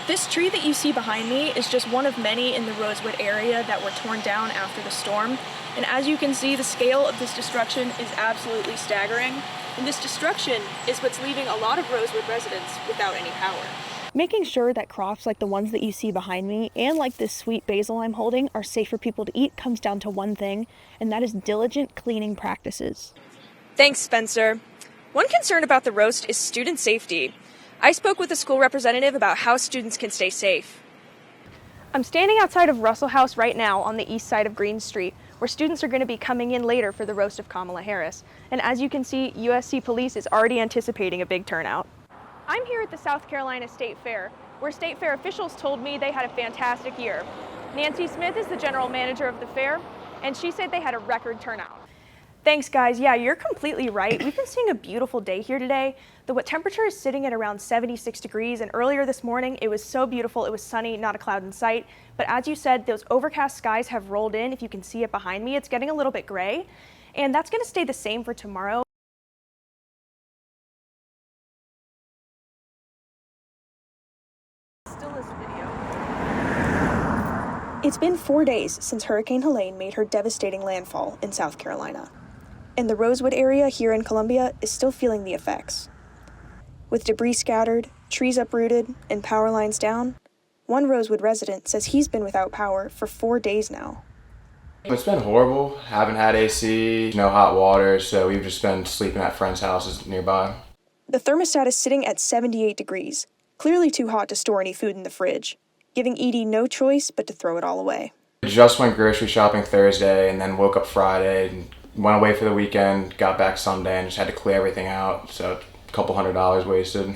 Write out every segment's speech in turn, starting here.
This tree that you see behind me is just one of many in the Rosewood area that were torn down after the storm. And as you can see, the scale of this destruction is absolutely staggering. And this destruction is what's leaving a lot of Rosewood residents without any power. Making sure that crops like the ones that you see behind me and like this sweet basil I'm holding are safe for people to eat comes down to one thing, and that is diligent cleaning practices. Thanks, Spencer. One concern about the roast is student safety. I spoke with a school representative about how students can stay safe. I'm standing outside of Russell House right now on the east side of Green Street, where students are going to be coming in later for the roast of Kamala Harris. And as you can see, USC police is already anticipating a big turnout. I'm here at the South Carolina State Fair, where State Fair officials told me they had a fantastic year. Nancy Smith is the general manager of the fair, and she said they had a record turnout. Thanks, guys. Yeah, you're completely right. We've been seeing a beautiful day here today. The temperature is sitting at around 76 degrees, and earlier this morning it was so beautiful. It was sunny, not a cloud in sight. But as you said, those overcast skies have rolled in. If you can see it behind me, it's getting a little bit gray, and that's going to stay the same for tomorrow. It's been 4 days since Hurricane Helene made her devastating landfall in South Carolina, and the Rosewood area here in Columbia is still feeling the effects. With debris scattered, trees uprooted, and power lines down, one Rosewood resident says he's been without power for 4 days now. It's been horrible. Haven't had AC, no hot water, so we've just been sleeping at friends' houses nearby. The thermostat is sitting at 78 degrees, clearly too hot to store any food in the fridge, giving Edie no choice but to throw it all away. Just went grocery shopping Thursday and then woke up Friday and went away for the weekend, got back Sunday and just had to clear everything out, so a couple $100 wasted.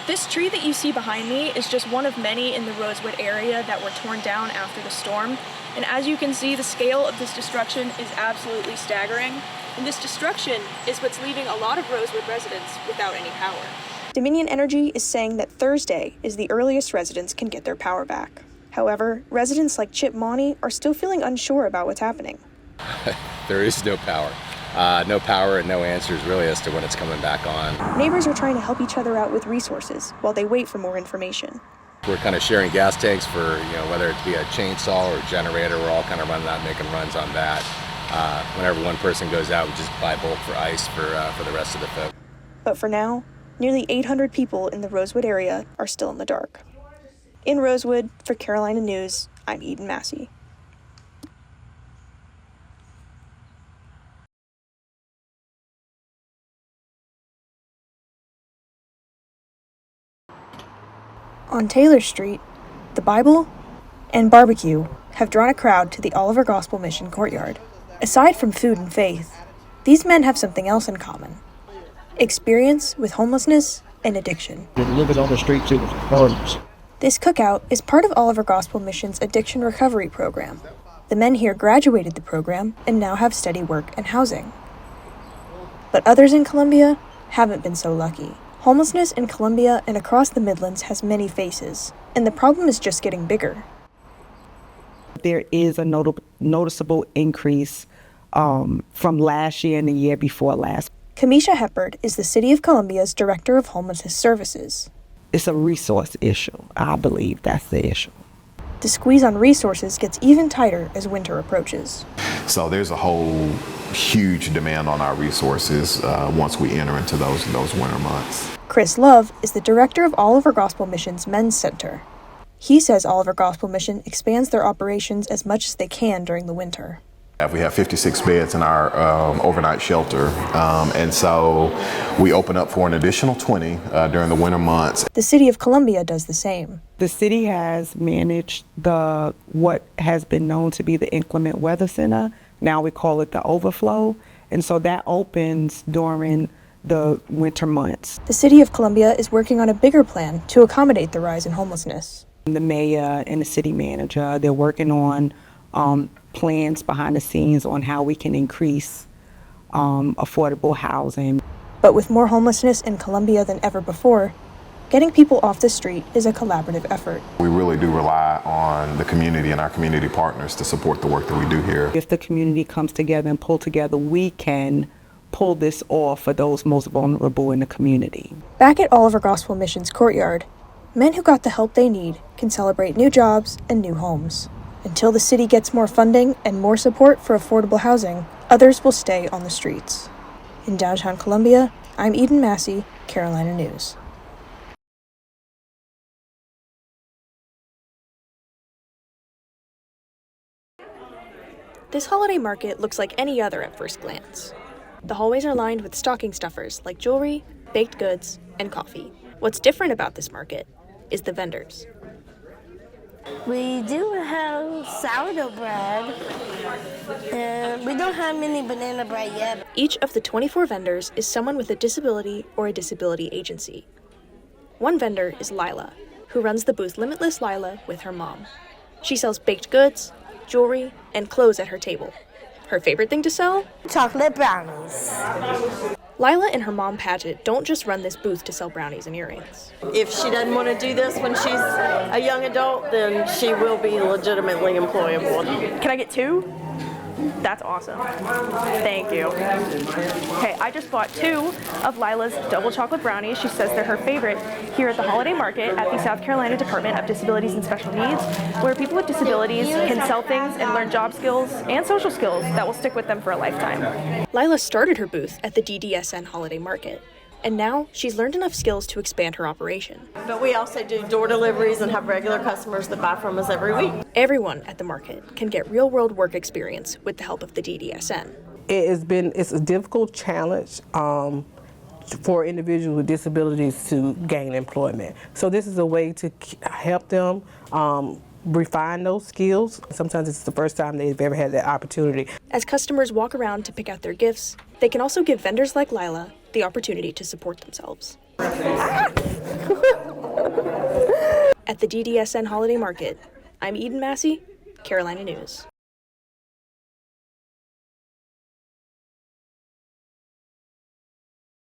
This tree that you see behind me is just one of many in the Rosewood area that were torn down after the storm. And as you can see, the scale of this destruction is absolutely staggering. And this destruction is what's leaving a lot of Rosewood residents without any power. Dominion Energy is saying that Thursday is the earliest residents can get their power back. However, residents like Chip Monty are still feeling unsure about what's happening. There is no power. No power and no answers really as to when it's coming back on. Neighbors are trying to help each other out with resources while they wait for more information. We're kind of sharing gas tanks for, whether it be a chainsaw or a generator. We're all kind of running out and making runs on that. Whenever one person goes out, we just buy bulk for ice for the rest of the folk. But for now, nearly 800 people in the Rosewood area are still in the dark. In Rosewood, for Carolina News, I'm Eden Massey. On Taylor Street, the Bible and barbecue have drawn a crowd to the Oliver Gospel Mission courtyard. Aside from food and faith, these men have something else in common: experience with homelessness and addiction. Living on the streets, it was horrible. This cookout is part of Oliver Gospel Mission's addiction recovery program. The men here graduated the program and now have steady work and housing. But others in Columbia haven't been so lucky. Homelessness in Columbia and across the Midlands has many faces, and the problem is just getting bigger. There is a noticeable increase from last year and the year before last. Kamisha Heppard is the City of Columbia's Director of Homelessness Services. It's a resource issue. I believe that's the issue. The squeeze on resources gets even tighter as winter approaches. So there's a whole huge demand on our resources once we enter into those winter months. Chris Love is the director of Oliver Gospel Mission's Men's Center. He says Oliver Gospel Mission expands their operations as much as they can during the winter. We have 56 beds in our overnight shelter, and so we open up for an additional 20 during the winter months. The City of Columbia does the same. The city has managed what has been known to be the inclement weather center. Now we call it the overflow, and so that opens during the winter months. The City of Columbia is working on a bigger plan to accommodate the rise in homelessness. The mayor and the city manager, they're working on plans behind the scenes on how we can increase affordable housing. But with more homelessness in Columbia than ever before, getting people off the street is a collaborative effort. We really do rely on the community and our community partners to support the work that we do here. If the community comes together and pull together, we can pull this off for those most vulnerable in the community. Back at Oliver Gospel Mission's courtyard, Men who got the help they need can celebrate new jobs and new homes. Until the city gets more funding and more support for affordable housing, others will stay on the streets. In downtown Columbia, I'm Eden Massey, Carolina News. This holiday market looks like any other at first glance. The hallways are lined with stocking stuffers like jewelry, baked goods, and coffee. What's different about this market is the vendors. We do have sourdough bread, and we don't have any banana bread yet. Each of the 24 vendors is someone with a disability or a disability agency. One vendor is Lila, who runs the booth Limitless Lila with her mom. She sells baked goods, jewelry, and clothes at her table. Her favorite thing to sell? Chocolate brownies. Lila and her mom Paget don't just run this booth to sell brownies and earrings. If she doesn't want to do this when she's a young adult, then she will be legitimately employable. Can I get 2? That's awesome. Thank you. Okay, I just bought 2 of Lila's double chocolate brownies. She says they're her favorite here at the holiday market at the South Carolina Department of Disabilities and Special Needs, where people with disabilities can sell things and learn job skills and social skills that will stick with them for a lifetime. Lila started her booth at the DDSN holiday market, and now she's learned enough skills to expand her operation. But we also do door deliveries and have regular customers that buy from us every week. Everyone at the market can get real-world work experience with the help of the DDSN. It's a difficult challenge for individuals with disabilities to gain employment. So this is a way to help them refine those skills. Sometimes it's the first time they've ever had that opportunity. As customers walk around to pick out their gifts, they can also give vendors like Lila the opportunity to support themselves. At the DDSN Holiday Market, I'm Eden Massey, Carolina News.